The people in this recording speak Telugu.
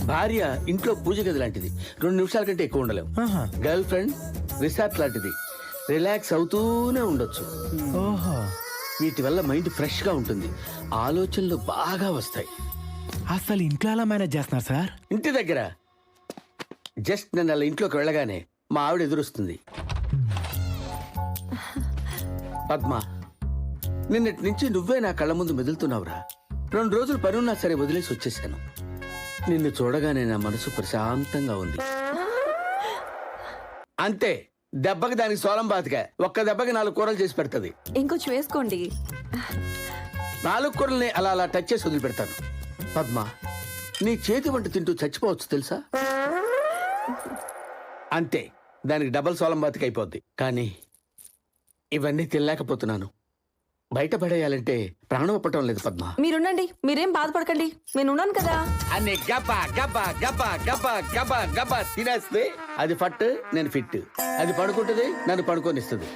భార్య ఇంట్లో పూజ గది లాంటిది, 2 నిమిషాల కంటే ఎక్కువ ఉండలేం. గర్ల్ ఫ్రెండ్ రిసార్ట్ లాంటిది, రిలాక్స్ అవుతూనే ఉండొచ్చు. ఓహో, వీటి వల్ల మైండ్ ఫ్రెష్ గా ఉంటుంది, ఆలోచనలు బాగా వస్తాయి. అసలు ఇంట్లో ఎలా మేనేజ్ చేస్తున్నారు సార్? ఇంటి దగ్గర జస్ట్ నేను అలా ఇంట్లోకి వెళ్ళగానే మా ఆవిడ ఎదురొస్తుంది. పద్మ, నిన్నటి నుంచి నువ్వే నా కళ్ళ ముందు మెదులుతున్నావురా. 2 రోజులు పనున్నా సరే వదిలేసి వచ్చేసాను. నిన్ను చూడగానే నా మనసు ప్రశాంతంగా ఉంది. అంతే, దెబ్బకి దానికి సోలం బాతిగా, ఒక్క దెబ్బకి 4 కూరలు చేసి పెడుతుంది. ఇంకొంచెం వేసుకోండి. 4 కూరల్ని అలా అలా టచ్ చేసి వదిలిపెడతాను. పద్మ, నీ చేతి వంట తింటూ చచ్చిపోవచ్చు తెలుసా? అంతే, దానికి డబల్ సోలం బాతికి అయిపోద్ది. కానీ ఇవన్నీ తినలేకపోతున్నాను. బయట పడేయాలంటే ప్రాణం ఒప్పటం లేదు పద్మ. మీరుండండి, మీరేం బాధపడకండి, నేనున్నాను కదా. అన్ని గబ్బా గబ్బా గబ్బా గబ్బా గబ్బా గబ్బా తినేస్తే అది ఫట్, నేను ఫిట్. అది పడుకుంటుంది, నన్ను పడుకోనిస్తుంది.